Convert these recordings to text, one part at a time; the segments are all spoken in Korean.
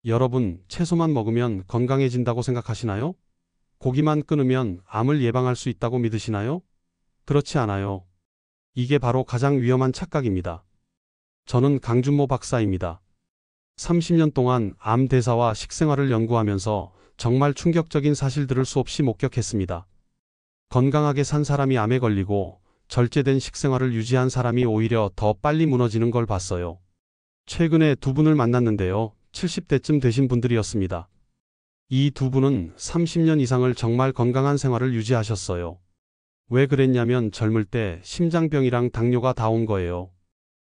여러분, 채소만 먹으면 건강해진다고 생각하시나요? 고기만 끊으면 암을 예방할 수 있다고 믿으시나요? 그렇지 않아요. 이게 바로 가장 위험한 착각입니다. 저는 강준모 박사입니다. 30년 동안 암 대사와 식생활을 연구하면서 정말 충격적인 사실들을 수없이 목격했습니다. 건강하게 산 사람이 암에 걸리고 절제된 식생활을 유지한 사람이 오히려 더 빨리 무너지는 걸 봤어요. 최근에 두 분을 만났는데요. 70대쯤 되신 분들이었습니다. 이 두 분은 30년 이상을 정말 건강한 생활을 유지하셨어요. 왜 그랬냐면 젊을 때 심장병이랑 당뇨가 다 온 거예요.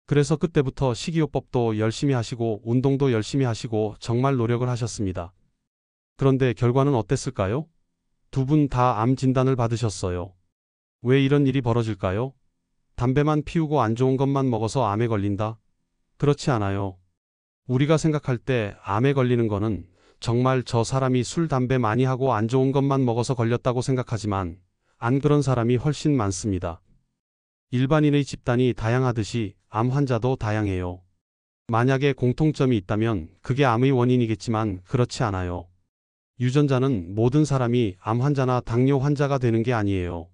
그래서 그때부터 식이요법도 열심히 하시고 운동도 열심히 하시고 정말 노력을 하셨습니다. 그런데 결과는 어땠을까요? 두 분 다 암 진단을 받으셨어요. 왜 이런 일이 벌어질까요? 담배만 피우고 안 좋은 것만 먹어서 암에 걸린다? 그렇지 않아요. 우리가 생각할 때 암에 걸리는 거는 정말 저 사람이 술, 담배 많이 하고 안 좋은 것만 먹어서 걸렸다고 생각하지만 안 그런 사람이 훨씬 많습니다. 일반인의 집단이 다양하듯이 암 환자도 다양해요. 만약에 공통점이 있다면 그게 암의 원인이겠지만 그렇지 않아요. 유전자는 모든 사람이 암 환자나 당뇨 환자가 되는 게 아니에요.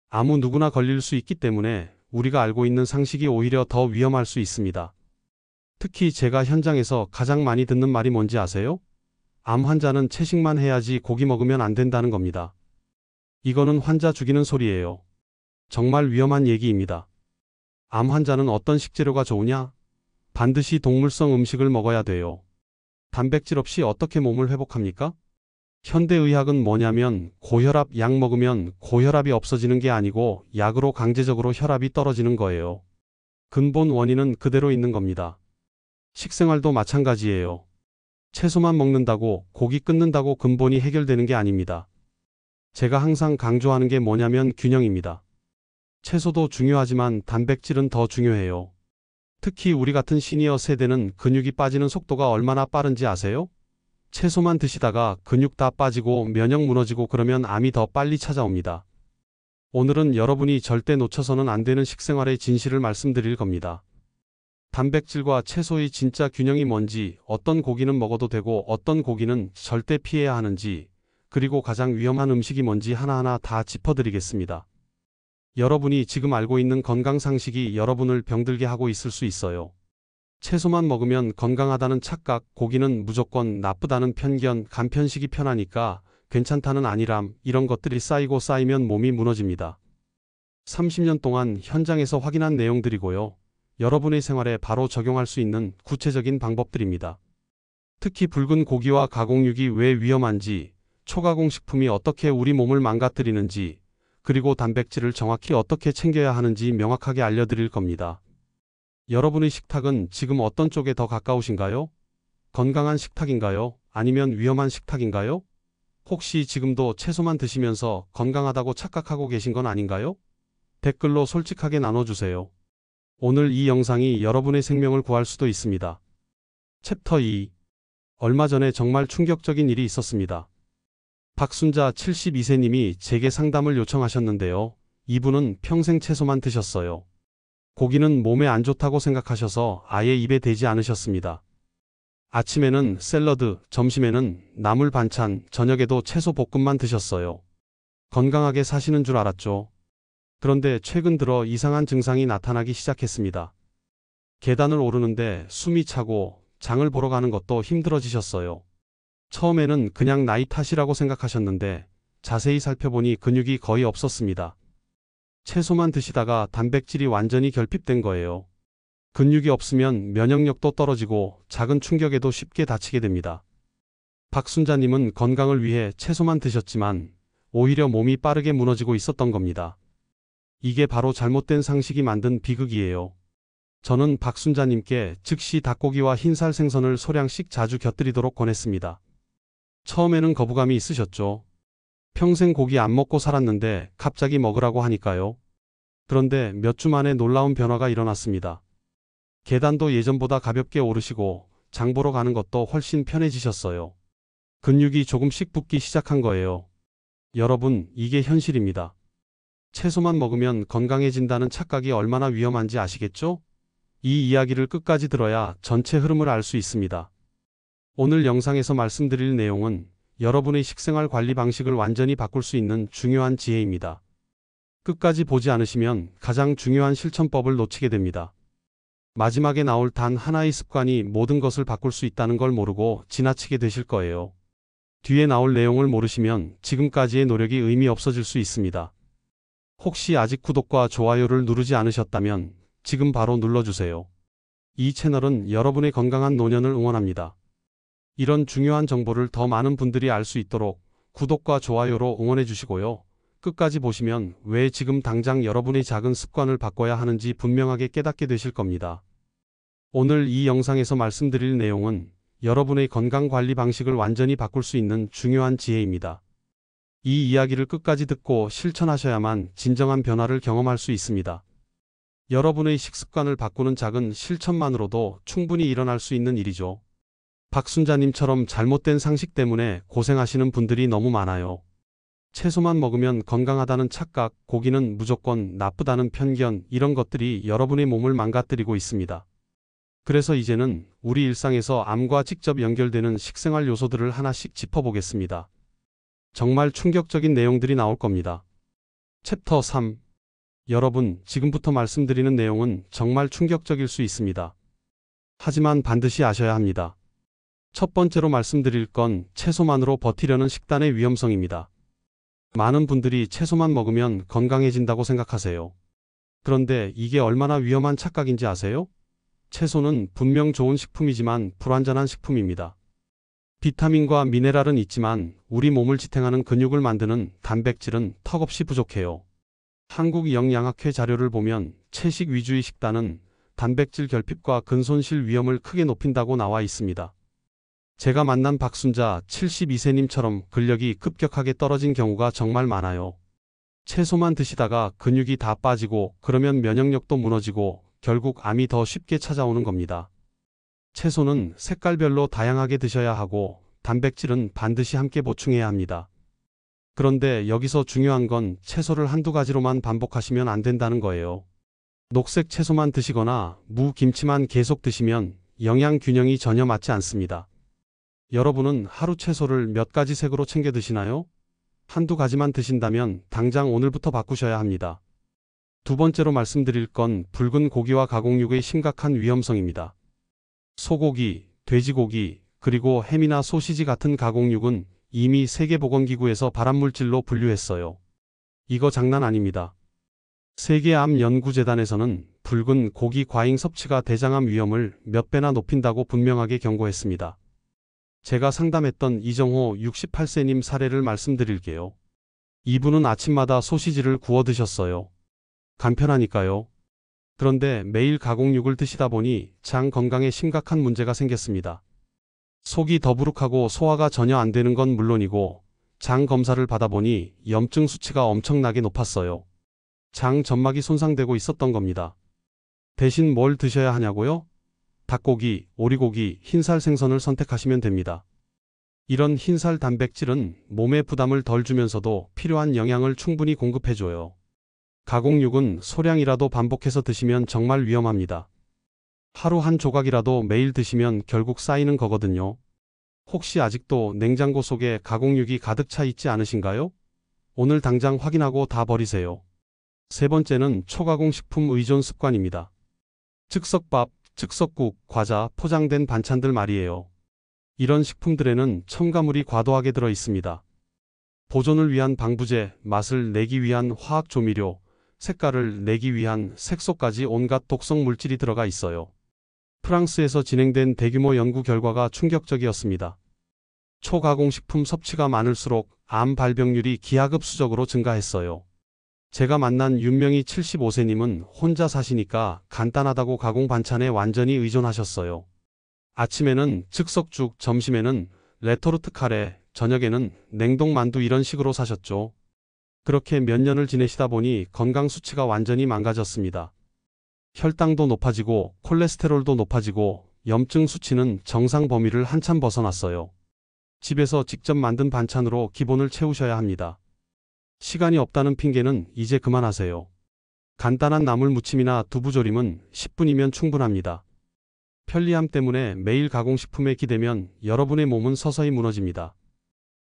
아무 누구나 걸릴 수 있기 때문에 우리가 알고 있는 상식이 오히려 더 위험할 수 있습니다. 특히 제가 현장에서 가장 많이 듣는 말이 뭔지 아세요? 암 환자는 채식만 해야지 고기 먹으면 안 된다는 겁니다. 이거는 환자 죽이는 소리예요. 정말 위험한 얘기입니다. 암 환자는 어떤 식재료가 좋으냐? 반드시 동물성 음식을 먹어야 돼요. 단백질 없이 어떻게 몸을 회복합니까? 현대의학은 뭐냐면 고혈압 약 먹으면 고혈압이 없어지는 게 아니고 약으로 강제적으로 혈압이 떨어지는 거예요. 근본 원인은 그대로 있는 겁니다. 식생활도 마찬가지예요. 채소만 먹는다고 고기 끊는다고 근본이 해결되는 게 아닙니다. 제가 항상 강조하는 게 뭐냐면 균형입니다. 채소도 중요하지만 단백질은 더 중요해요. 특히 우리 같은 시니어 세대는 근육이 빠지는 속도가 얼마나 빠른지 아세요? 채소만 드시다가 근육 다 빠지고 면역 무너지고 그러면 암이 더 빨리 찾아옵니다. 오늘은 여러분이 절대 놓쳐서는 안 되는 식생활의 진실을 말씀드릴 겁니다. 단백질과 채소의 진짜 균형이 뭔지, 어떤 고기는 먹어도 되고 어떤 고기는 절대 피해야 하는지, 그리고 가장 위험한 음식이 뭔지 하나하나 다 짚어드리겠습니다. 여러분이 지금 알고 있는 건강 상식이 여러분을 병들게 하고 있을 수 있어요. 채소만 먹으면 건강하다는 착각, 고기는 무조건 나쁘다는 편견, 간편식이 편하니까 괜찮다는 안일함, 이런 것들이 쌓이고 쌓이면 몸이 무너집니다. 30년 동안 현장에서 확인한 내용들이고요. 여러분의 생활에 바로 적용할 수 있는 구체적인 방법들입니다. 특히 붉은 고기와 가공육이 왜 위험한지, 초가공 식품이 어떻게 우리 몸을 망가뜨리는지, 그리고 단백질을 정확히 어떻게 챙겨야 하는지 명확하게 알려드릴 겁니다. 여러분의 식탁은 지금 어떤 쪽에 더 가까우신가요? 건강한 식탁인가요? 아니면 위험한 식탁인가요? 혹시 지금도 채소만 드시면서 건강하다고 착각하고 계신 건 아닌가요? 댓글로 솔직하게 나눠주세요. 오늘 이 영상이 여러분의 생명을 구할 수도 있습니다. 챕터 2. 얼마 전에 정말 충격적인 일이 있었습니다. 박순자 72세님이 제게 상담을 요청하셨는데요. 이분은 평생 채소만 드셨어요. 고기는 몸에 안 좋다고 생각하셔서 아예 입에 대지 않으셨습니다. 아침에는 샐러드, 점심에는 나물 반찬, 저녁에도 채소 볶음만 드셨어요. 건강하게 사시는 줄 알았죠. 그런데 최근 들어 이상한 증상이 나타나기 시작했습니다. 계단을 오르는데 숨이 차고 장을 보러 가는 것도 힘들어지셨어요. 처음에는 그냥 나이 탓이라고 생각하셨는데 자세히 살펴보니 근육이 거의 없었습니다. 채소만 드시다가 단백질이 완전히 결핍된 거예요. 근육이 없으면 면역력도 떨어지고 작은 충격에도 쉽게 다치게 됩니다. 박순자님은 건강을 위해 채소만 드셨지만 오히려 몸이 빠르게 무너지고 있었던 겁니다. 이게 바로 잘못된 상식이 만든 비극이에요. 저는 박순자님께 즉시 닭고기와 흰살 생선을 소량씩 자주 곁들이도록 권했습니다. 처음에는 거부감이 있으셨죠. 평생 고기 안 먹고 살았는데 갑자기 먹으라고 하니까요. 그런데 몇 주 만에 놀라운 변화가 일어났습니다. 계단도 예전보다 가볍게 오르시고 장 보러 가는 것도 훨씬 편해지셨어요. 근육이 조금씩 붙기 시작한 거예요. 여러분, 이게 현실입니다. 채소만 먹으면 건강해진다는 착각이 얼마나 위험한지 아시겠죠? 이 이야기를 끝까지 들어야 전체 흐름을 알 수 있습니다. 오늘 영상에서 말씀드릴 내용은 여러분의 식생활 관리 방식을 완전히 바꿀 수 있는 중요한 지혜입니다. 끝까지 보지 않으시면 가장 중요한 실천법을 놓치게 됩니다. 마지막에 나올 단 하나의 습관이 모든 것을 바꿀 수 있다는 걸 모르고 지나치게 되실 거예요. 뒤에 나올 내용을 모르시면 지금까지의 노력이 의미 없어질 수 있습니다. 혹시 아직 구독과 좋아요를 누르지 않으셨다면 지금 바로 눌러주세요. 이 채널은 여러분의 건강한 노년을 응원합니다. 이런 중요한 정보를 더 많은 분들이 알 수 있도록 구독과 좋아요로 응원해 주시고요. 끝까지 보시면 왜 지금 당장 여러분의 작은 습관을 바꿔야 하는지 분명하게 깨닫게 되실 겁니다. 오늘 이 영상에서 말씀드릴 내용은 여러분의 건강관리 방식을 완전히 바꿀 수 있는 중요한 지혜입니다. 이 이야기를 끝까지 듣고 실천하셔야만 진정한 변화를 경험할 수 있습니다. 여러분의 식습관을 바꾸는 작은 실천만으로도 충분히 일어날 수 있는 일이죠. 박순자님처럼 잘못된 상식 때문에 고생하시는 분들이 너무 많아요. 채소만 먹으면 건강하다는 착각, 고기는 무조건 나쁘다는 편견, 이런 것들이 여러분의 몸을 망가뜨리고 있습니다. 그래서 이제는 우리 일상에서 암과 직접 연결되는 식생활 요소들을 하나씩 짚어보겠습니다. 정말 충격적인 내용들이 나올 겁니다. 챕터 3. 여러분, 지금부터 말씀드리는 내용은 정말 충격적일 수 있습니다. 하지만 반드시 아셔야 합니다. 첫 번째로 말씀드릴 건 채소만으로 버티려는 식단의 위험성입니다. 많은 분들이 채소만 먹으면 건강해진다고 생각하세요. 그런데 이게 얼마나 위험한 착각인지 아세요? 채소는 분명 좋은 식품이지만 불완전한 식품입니다. 비타민과 미네랄은 있지만 우리 몸을 지탱하는 근육을 만드는 단백질은 턱없이 부족해요. 한국영양학회 자료를 보면 채식 위주의 식단은 단백질 결핍과 근손실 위험을 크게 높인다고 나와 있습니다. 제가 만난 박순자 72세님처럼 근력이 급격하게 떨어진 경우가 정말 많아요. 채소만 드시다가 근육이 다 빠지고 그러면 면역력도 무너지고 결국 암이 더 쉽게 찾아오는 겁니다. 채소는 색깔별로 다양하게 드셔야 하고 단백질은 반드시 함께 보충해야 합니다. 그런데 여기서 중요한 건 채소를 한두 가지로만 반복하시면 안 된다는 거예요. 녹색 채소만 드시거나 무, 김치만 계속 드시면 영양 균형이 전혀 맞지 않습니다. 여러분은 하루 채소를 몇 가지 색으로 챙겨 드시나요? 한두 가지만 드신다면 당장 오늘부터 바꾸셔야 합니다. 두 번째로 말씀드릴 건 붉은 고기와 가공육의 심각한 위험성입니다. 소고기, 돼지고기, 그리고 햄이나 소시지 같은 가공육은 이미 세계보건기구에서 발암물질로 분류했어요. 이거 장난 아닙니다. 세계암연구재단에서는 붉은 고기 과잉 섭취가 대장암 위험을 몇 배나 높인다고 분명하게 경고했습니다. 제가 상담했던 이정호 68세님 사례를 말씀드릴게요. 이분은 아침마다 소시지를 구워 드셨어요. 간편하니까요. 그런데 매일 가공육을 드시다 보니 장 건강에 심각한 문제가 생겼습니다. 속이 더부룩하고 소화가 전혀 안 되는 건 물론이고 장 검사를 받아보니 염증 수치가 엄청나게 높았어요. 장 점막이 손상되고 있었던 겁니다. 대신 뭘 드셔야 하냐고요? 닭고기, 오리고기, 흰살 생선을 선택하시면 됩니다. 이런 흰살 단백질은 몸에 부담을 덜 주면서도 필요한 영양을 충분히 공급해줘요. 가공육은 소량이라도 반복해서 드시면 정말 위험합니다. 하루 한 조각이라도 매일 드시면 결국 쌓이는 거거든요. 혹시 아직도 냉장고 속에 가공육이 가득 차 있지 않으신가요? 오늘 당장 확인하고 다 버리세요. 세 번째는 초가공식품 의존 습관입니다. 즉석밥, 즉석국, 과자, 포장된 반찬들 말이에요. 이런 식품들에는 첨가물이 과도하게 들어 있습니다. 보존을 위한 방부제, 맛을 내기 위한 화학 조미료, 색깔을 내기 위한 색소까지 온갖 독성 물질이 들어가 있어요. 프랑스에서 진행된 대규모 연구 결과가 충격적이었습니다. 초가공식품 섭취가 많을수록 암 발병률이 기하급수적으로 증가했어요. 제가 만난 윤명희 75세님은 혼자 사시니까 간단하다고 가공 반찬에 완전히 의존하셨어요. 아침에는 즉석죽, 점심에는 레토르트 카레, 저녁에는 냉동 만두 이런 식으로 사셨죠. 그렇게 몇 년을 지내시다 보니 건강 수치가 완전히 망가졌습니다. 혈당도 높아지고 콜레스테롤도 높아지고 염증 수치는 정상 범위를 한참 벗어났어요. 집에서 직접 만든 반찬으로 기본을 채우셔야 합니다. 시간이 없다는 핑계는 이제 그만하세요. 간단한 나물 무침이나 두부조림은 10분이면 충분합니다. 편리함 때문에 매일 가공식품에 기대면 여러분의 몸은 서서히 무너집니다.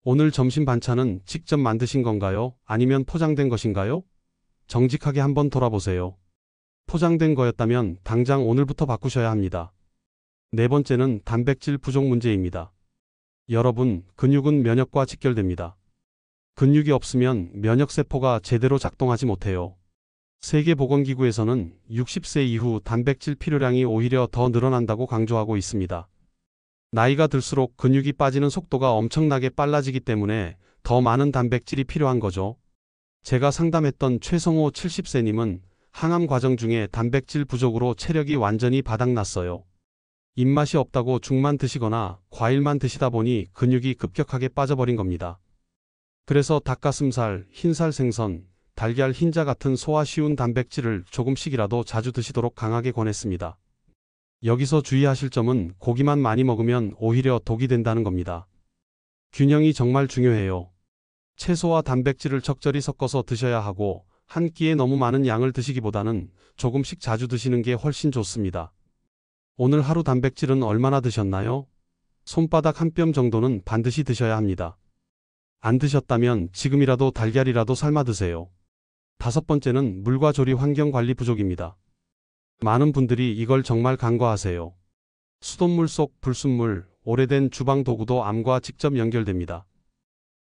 오늘 점심 반찬은 직접 만드신 건가요? 아니면 포장된 것인가요? 정직하게 한번 돌아보세요. 포장된 거였다면 당장 오늘부터 바꾸셔야 합니다. 네 번째는 단백질 부족 문제입니다. 여러분, 근육은 면역과 직결됩니다. 근육이 없으면 면역세포가 제대로 작동하지 못해요. 세계보건기구에서는 60세 이후 단백질 필요량이 오히려 더 늘어난다고 강조하고 있습니다. 나이가 들수록 근육이 빠지는 속도가 엄청나게 빨라지기 때문에 더 많은 단백질이 필요한 거죠. 제가 상담했던 최성호 70세님은 항암 과정 중에 단백질 부족으로 체력이 완전히 바닥났어요. 입맛이 없다고 죽만 드시거나 과일만 드시다 보니 근육이 급격하게 빠져버린 겁니다. 그래서 닭가슴살, 흰살 생선, 달걀, 흰자 같은 소화 쉬운 단백질을 조금씩이라도 자주 드시도록 강하게 권했습니다. 여기서 주의하실 점은 고기만 많이 먹으면 오히려 독이 된다는 겁니다. 균형이 정말 중요해요. 채소와 단백질을 적절히 섞어서 드셔야 하고 한 끼에 너무 많은 양을 드시기보다는 조금씩 자주 드시는 게 훨씬 좋습니다. 오늘 하루 단백질은 얼마나 드셨나요? 손바닥 한 뼘 정도는 반드시 드셔야 합니다. 안 드셨다면 지금이라도 달걀이라도 삶아 드세요. 다섯 번째는 물과 조리 환경 관리 부족입니다. 많은 분들이 이걸 정말 간과하세요. 수돗물 속 불순물, 오래된 주방 도구도 암과 직접 연결됩니다.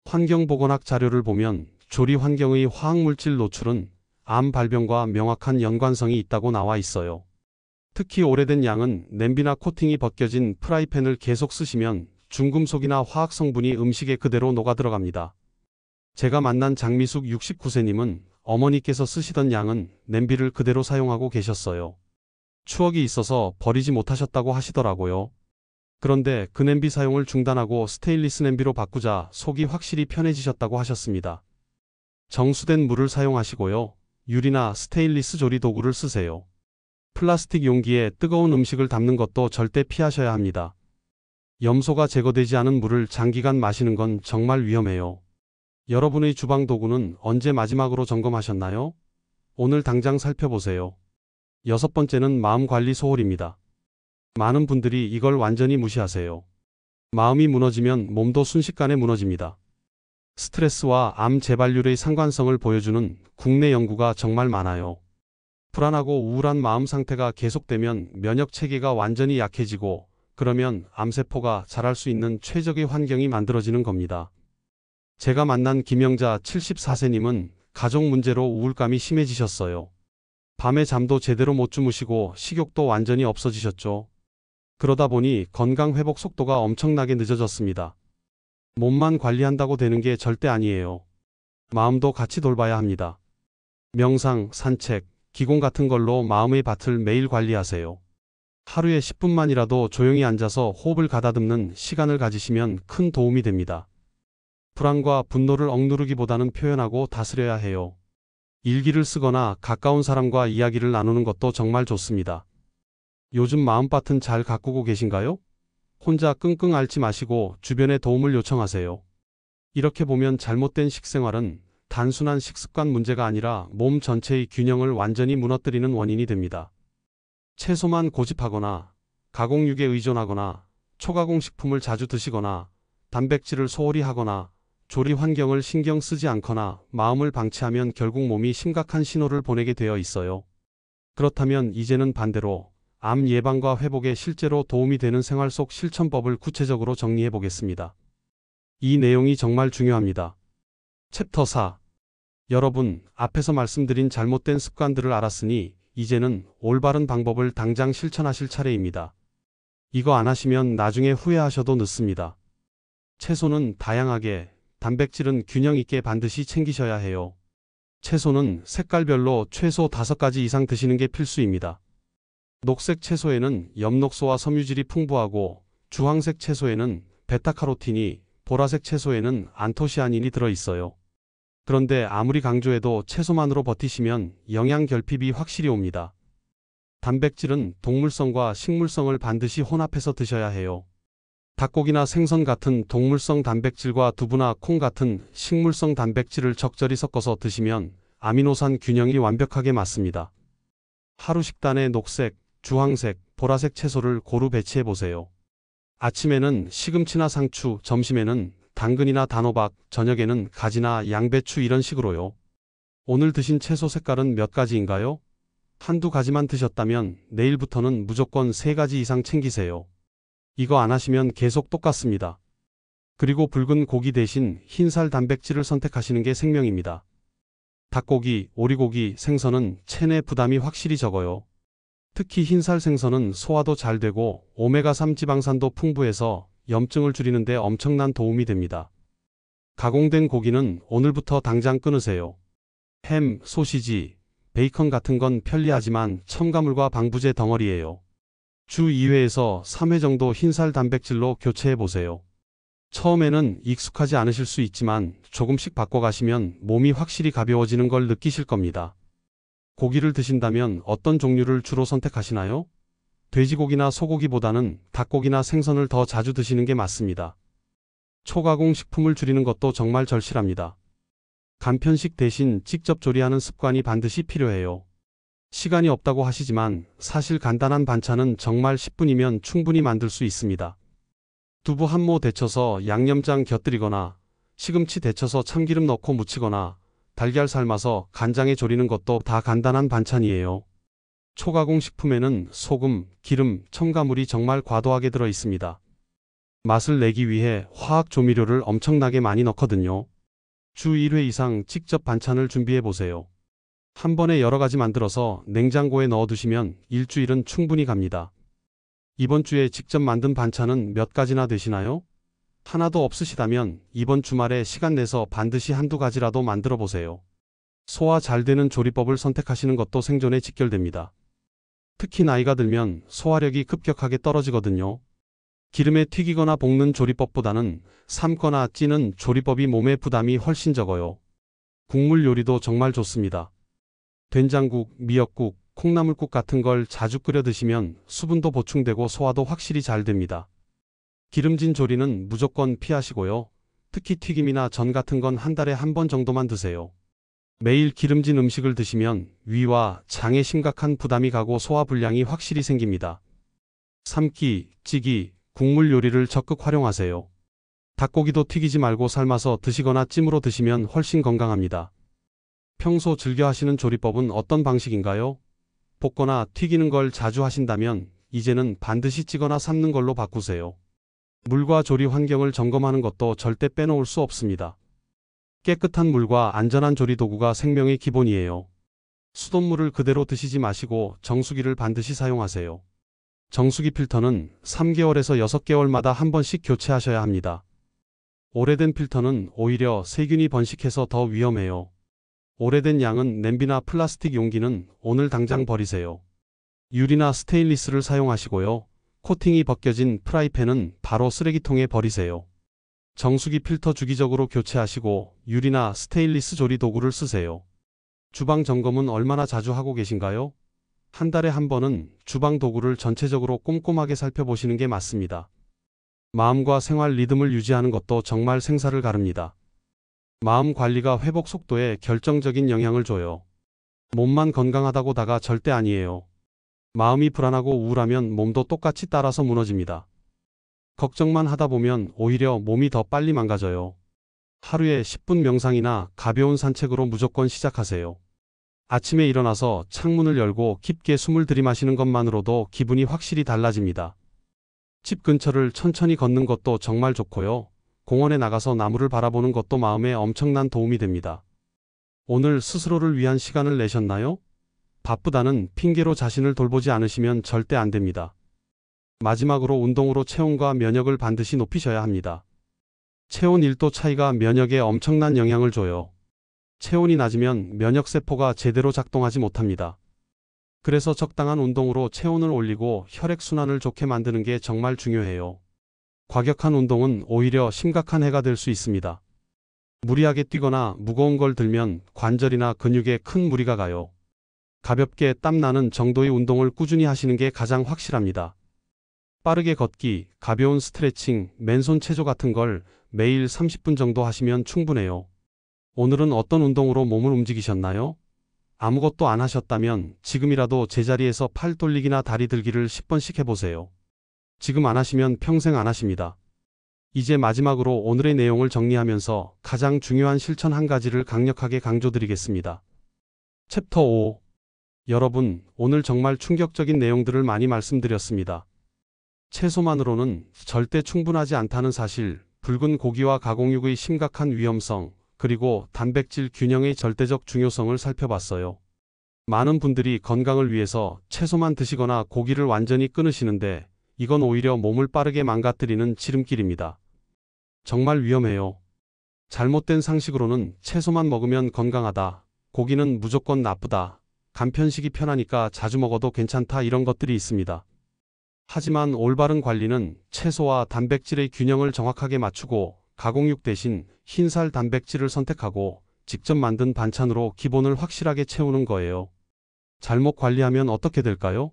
환경보건학 자료를 보면 조리 환경의 화학물질 노출은 암 발병과 명확한 연관성이 있다고 나와 있어요. 특히 오래된 양은 냄비나 코팅이 벗겨진 프라이팬을 계속 쓰시면 중금속이나 화학 성분이 음식에 그대로 녹아 들어갑니다. 제가 만난 장미숙 69세님은 어머니께서 쓰시던 양은 냄비를 그대로 사용하고 계셨어요. 추억이 있어서 버리지 못하셨다고 하시더라고요. 그런데 그 냄비 사용을 중단하고 스테인리스 냄비로 바꾸자 속이 확실히 편해지셨다고 하셨습니다. 정수된 물을 사용하시고요. 유리나 스테인리스 조리 도구를 쓰세요. 플라스틱 용기에 뜨거운 음식을 담는 것도 절대 피하셔야 합니다. 염소가 제거되지 않은 물을 장기간 마시는 건 정말 위험해요. 여러분의 주방 도구는 언제 마지막으로 점검하셨나요? 오늘 당장 살펴보세요. 여섯 번째는 마음 관리 소홀입니다. 많은 분들이 이걸 완전히 무시하세요. 마음이 무너지면 몸도 순식간에 무너집니다. 스트레스와 암 재발률의 상관성을 보여주는 국내 연구가 정말 많아요. 불안하고 우울한 마음 상태가 계속되면 면역 체계가 완전히 약해지고 그러면 암세포가 자랄 수 있는 최적의 환경이 만들어지는 겁니다. 제가 만난 김영자 74세님은 가족 문제로 우울감이 심해지셨어요. 밤에 잠도 제대로 못 주무시고 식욕도 완전히 없어지셨죠. 그러다 보니 건강 회복 속도가 엄청나게 늦어졌습니다. 몸만 관리한다고 되는 게 절대 아니에요. 마음도 같이 돌봐야 합니다. 명상, 산책, 기공 같은 걸로 마음의 밭을 매일 관리하세요. 하루에 10분만이라도 조용히 앉아서 호흡을 가다듬는 시간을 가지시면 큰 도움이 됩니다. 불안과 분노를 억누르기보다는 표현하고 다스려야 해요. 일기를 쓰거나 가까운 사람과 이야기를 나누는 것도 정말 좋습니다. 요즘 마음밭은 잘 가꾸고 계신가요? 혼자 끙끙 앓지 마시고 주변에 도움을 요청하세요. 이렇게 보면 잘못된 식생활은 단순한 식습관 문제가 아니라 몸 전체의 균형을 완전히 무너뜨리는 원인이 됩니다. 채소만 고집하거나 가공육에 의존하거나 초가공식품을 자주 드시거나 단백질을 소홀히 하거나 조리 환경을 신경 쓰지 않거나 마음을 방치하면 결국 몸이 심각한 신호를 보내게 되어 있어요. 그렇다면 이제는 반대로 암 예방과 회복에 실제로 도움이 되는 생활 속 실천법을 구체적으로 정리해 보겠습니다. 이 내용이 정말 중요합니다. 챕터 4. 여러분, 앞에서 말씀드린 잘못된 습관들을 알았으니 이제는 올바른 방법을 당장 실천하실 차례입니다. 이거 안 하시면 나중에 후회하셔도 늦습니다. 채소는 다양하게, 단백질은 균형 있게 반드시 챙기셔야 해요. 채소는 색깔별로 최소 5가지 이상 드시는 게 필수입니다. 녹색 채소에는 엽록소와 섬유질이 풍부하고 주황색 채소에는 베타카로틴이, 보라색 채소에는 안토시아닌이 들어있어요. 그런데 아무리 강조해도 채소만으로 버티시면 영양 결핍이 확실히 옵니다. 단백질은 동물성과 식물성을 반드시 혼합해서 드셔야 해요. 닭고기나 생선 같은 동물성 단백질과 두부나 콩 같은 식물성 단백질을 적절히 섞어서 드시면 아미노산 균형이 완벽하게 맞습니다. 하루 식단에 녹색, 주황색, 보라색 채소를 고루 배치해 보세요. 아침에는 시금치나 상추, 점심에는 당근이나 단호박, 저녁에는 가지나 양배추 이런 식으로요. 오늘 드신 채소 색깔은 몇 가지인가요? 한두 가지만 드셨다면 내일부터는 무조건 3가지 이상 챙기세요. 이거 안 하시면 계속 똑같습니다. 그리고 붉은 고기 대신 흰살 단백질을 선택하시는 게 생명입니다. 닭고기, 오리고기, 생선은 체내 부담이 확실히 적어요. 특히 흰살 생선은 소화도 잘 되고 오메가3 지방산도 풍부해서 염증을 줄이는 데 엄청난 도움이 됩니다. 가공된 고기는 오늘부터 당장 끊으세요. 햄, 소시지, 베이컨 같은 건 편리하지만 첨가물과 방부제 덩어리예요. 주 2회에서 3회 정도 흰살 단백질로 교체해 보세요. 처음에는 익숙하지 않으실 수 있지만 조금씩 바꿔가시면 몸이 확실히 가벼워지는 걸 느끼실 겁니다. 고기를 드신다면 어떤 종류를 주로 선택하시나요? 돼지고기나 소고기보다는 닭고기나 생선을 더 자주 드시는 게 맞습니다. 초가공 식품을 줄이는 것도 정말 절실합니다. 간편식 대신 직접 조리하는 습관이 반드시 필요해요. 시간이 없다고 하시지만 사실 간단한 반찬은 정말 10분이면 충분히 만들 수 있습니다. 두부 한 모 데쳐서 양념장 곁들이거나 시금치 데쳐서 참기름 넣고 무치거나 달걀 삶아서 간장에 졸이는 것도 다 간단한 반찬이에요. 초가공 식품에는 소금, 기름, 첨가물이 정말 과도하게 들어 있습니다. 맛을 내기 위해 화학 조미료를 엄청나게 많이 넣거든요. 주 1회 이상 직접 반찬을 준비해 보세요. 한 번에 여러 가지 만들어서 냉장고에 넣어 두시면 일주일은 충분히 갑니다. 이번 주에 직접 만든 반찬은 몇 가지나 되시나요? 하나도 없으시다면 이번 주말에 시간 내서 반드시 한두 가지라도 만들어 보세요. 소화 잘 되는 조리법을 선택하시는 것도 생존에 직결됩니다. 특히 나이가 들면 소화력이 급격하게 떨어지거든요. 기름에 튀기거나 볶는 조리법보다는 삶거나 찌는 조리법이 몸에 부담이 훨씬 적어요. 국물 요리도 정말 좋습니다. 된장국, 미역국, 콩나물국 같은 걸 자주 끓여 드시면 수분도 보충되고 소화도 확실히 잘 됩니다. 기름진 조리는 무조건 피하시고요. 특히 튀김이나 전 같은 건 한 달에 한 번 정도만 드세요. 매일 기름진 음식을 드시면 위와 장에 심각한 부담이 가고 소화 불량이 확실히 생깁니다. 삶기, 찌기, 국물 요리를 적극 활용하세요. 닭고기도 튀기지 말고 삶아서 드시거나 찜으로 드시면 훨씬 건강합니다. 평소 즐겨 하시는 조리법은 어떤 방식인가요? 볶거나 튀기는 걸 자주 하신다면 이제는 반드시 찌거나 삶는 걸로 바꾸세요. 물과 조리 환경을 점검하는 것도 절대 빼놓을 수 없습니다. 깨끗한 물과 안전한 조리 도구가 생명의 기본이에요. 수돗물을 그대로 드시지 마시고 정수기를 반드시 사용하세요. 정수기 필터는 3개월에서 6개월마다 한 번씩 교체하셔야 합니다. 오래된 필터는 오히려 세균이 번식해서 더 위험해요. 오래된 양은 냄비나 플라스틱 용기는 오늘 당장 버리세요. 유리나 스테인리스를 사용하시고요. 코팅이 벗겨진 프라이팬은 바로 쓰레기통에 버리세요. 정수기 필터 주기적으로 교체하시고 유리나 스테인리스 조리 도구를 쓰세요. 주방 점검은 얼마나 자주 하고 계신가요? 한 달에 한 번은 주방 도구를 전체적으로 꼼꼼하게 살펴보시는 게 맞습니다. 마음과 생활 리듬을 유지하는 것도 정말 생사를 가릅니다. 마음 관리가 회복 속도에 결정적인 영향을 줘요. 몸만 건강하다고다가 절대 아니에요. 마음이 불안하고 우울하면 몸도 똑같이 따라서 무너집니다. 걱정만 하다 보면 오히려 몸이 더 빨리 망가져요. 하루에 10분 명상이나 가벼운 산책으로 무조건 시작하세요. 아침에 일어나서 창문을 열고 깊게 숨을 들이마시는 것만으로도 기분이 확실히 달라집니다. 집 근처를 천천히 걷는 것도 정말 좋고요. 공원에 나가서 나무를 바라보는 것도 마음에 엄청난 도움이 됩니다. 오늘 스스로를 위한 시간을 내셨나요? 바쁘다는 핑계로 자신을 돌보지 않으시면 절대 안 됩니다. 마지막으로 운동으로 체온과 면역을 반드시 높이셔야 합니다. 체온 1도 차이가 면역에 엄청난 영향을 줘요. 체온이 낮으면 면역세포가 제대로 작동하지 못합니다. 그래서 적당한 운동으로 체온을 올리고 혈액순환을 좋게 만드는 게 정말 중요해요. 과격한 운동은 오히려 심각한 해가 될 수 있습니다. 무리하게 뛰거나 무거운 걸 들면 관절이나 근육에 큰 무리가 가요. 가볍게 땀나는 정도의 운동을 꾸준히 하시는 게 가장 확실합니다. 빠르게 걷기, 가벼운 스트레칭, 맨손 체조 같은 걸 매일 30분 정도 하시면 충분해요. 오늘은 어떤 운동으로 몸을 움직이셨나요? 아무것도 안 하셨다면 지금이라도 제자리에서 팔 돌리기나 다리 들기를 10번씩 해보세요. 지금 안 하시면 평생 안 하십니다. 이제 마지막으로 오늘의 내용을 정리하면서 가장 중요한 실천 한 가지를 강력하게 강조드리겠습니다. 챕터 5. 여러분, 오늘 정말 충격적인 내용들을 많이 말씀드렸습니다. 채소만으로는 절대 충분하지 않다는 사실, 붉은 고기와 가공육의 심각한 위험성, 그리고 단백질 균형의 절대적 중요성을 살펴봤어요. 많은 분들이 건강을 위해서 채소만 드시거나 고기를 완전히 끊으시는데 이건 오히려 몸을 빠르게 망가뜨리는 지름길입니다. 정말 위험해요. 잘못된 상식으로는 채소만 먹으면 건강하다, 고기는 무조건 나쁘다, 간편식이 편하니까 자주 먹어도 괜찮다 이런 것들이 있습니다. 하지만 올바른 관리는 채소와 단백질의 균형을 정확하게 맞추고 가공육 대신 흰살 단백질을 선택하고 직접 만든 반찬으로 기본을 확실하게 채우는 거예요. 잘못 관리하면 어떻게 될까요?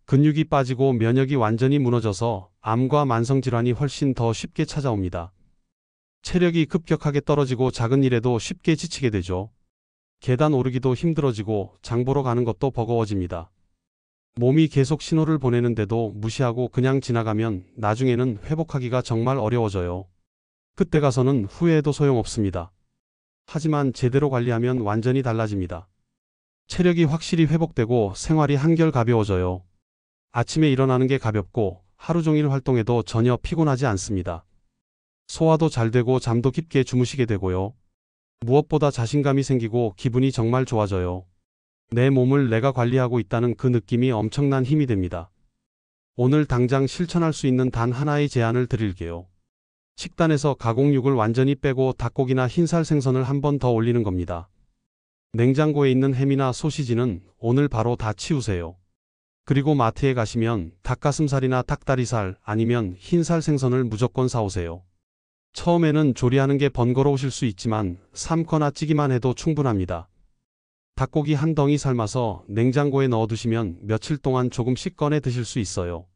근육이 빠지고 면역이 완전히 무너져서 암과 만성질환이 훨씬 더 쉽게 찾아옵니다. 체력이 급격하게 떨어지고 작은 일에도 쉽게 지치게 되죠. 계단 오르기도 힘들어지고 장 보러 가는 것도 버거워집니다. 몸이 계속 신호를 보내는데도 무시하고 그냥 지나가면 나중에는 회복하기가 정말 어려워져요. 그때 가서는 후회해도 소용없습니다. 하지만 제대로 관리하면 완전히 달라집니다. 체력이 확실히 회복되고 생활이 한결 가벼워져요. 아침에 일어나는 게 가볍고 하루 종일 활동해도 전혀 피곤하지 않습니다. 소화도 잘 되고 잠도 깊게 주무시게 되고요. 무엇보다 자신감이 생기고 기분이 정말 좋아져요. 내 몸을 내가 관리하고 있다는 그 느낌이 엄청난 힘이 됩니다. 오늘 당장 실천할 수 있는 단 하나의 제안을 드릴게요. 식단에서 가공육을 완전히 빼고 닭고기나 흰살 생선을 한 번 더 올리는 겁니다. 냉장고에 있는 햄이나 소시지는 오늘 바로 다 치우세요. 그리고 마트에 가시면 닭가슴살이나 닭다리살 아니면 흰살 생선을 무조건 사오세요. 처음에는 조리하는 게 번거로우실 수 있지만 삶거나 찌기만 해도 충분합니다. 닭고기 한 덩이 삶아서 냉장고에 넣어두시면 며칠 동안 조금씩 꺼내 드실 수 있어요.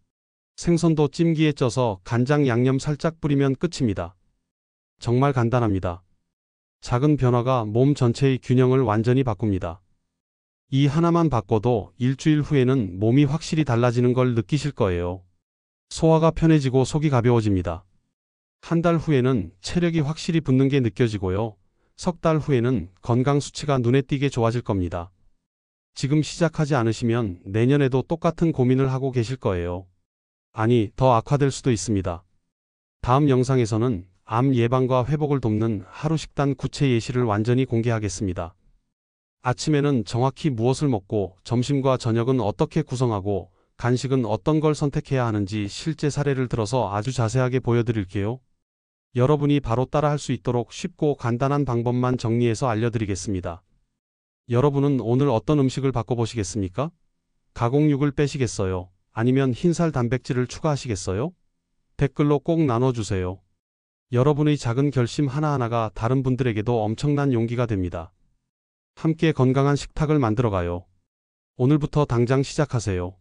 생선도 찜기에 쪄서 간장 양념 살짝 뿌리면 끝입니다. 정말 간단합니다. 작은 변화가 몸 전체의 균형을 완전히 바꿉니다. 이 하나만 바꿔도 일주일 후에는 몸이 확실히 달라지는 걸 느끼실 거예요. 소화가 편해지고 속이 가벼워집니다. 한 달 후에는 체력이 확실히 붙는 게 느껴지고요. 석 달 후에는 건강 수치가 눈에 띄게 좋아질 겁니다. 지금 시작하지 않으시면 내년에도 똑같은 고민을 하고 계실 거예요. 아니, 더 악화될 수도 있습니다. 다음 영상에서는 암 예방과 회복을 돕는 하루 식단 구체 예시를 완전히 공개하겠습니다. 아침에는 정확히 무엇을 먹고 점심과 저녁은 어떻게 구성하고 간식은 어떤 걸 선택해야 하는지 실제 사례를 들어서 아주 자세하게 보여드릴게요. 여러분이 바로 따라할 수 있도록 쉽고 간단한 방법만 정리해서 알려드리겠습니다. 여러분은 오늘 어떤 음식을 바꿔보시겠습니까? 가공육을 빼시겠어요? 아니면 흰살 단백질을 추가하시겠어요? 댓글로 꼭 나눠주세요. 여러분의 작은 결심 하나하나가 다른 분들에게도 엄청난 용기가 됩니다. 함께 건강한 식탁을 만들어가요. 오늘부터 당장 시작하세요.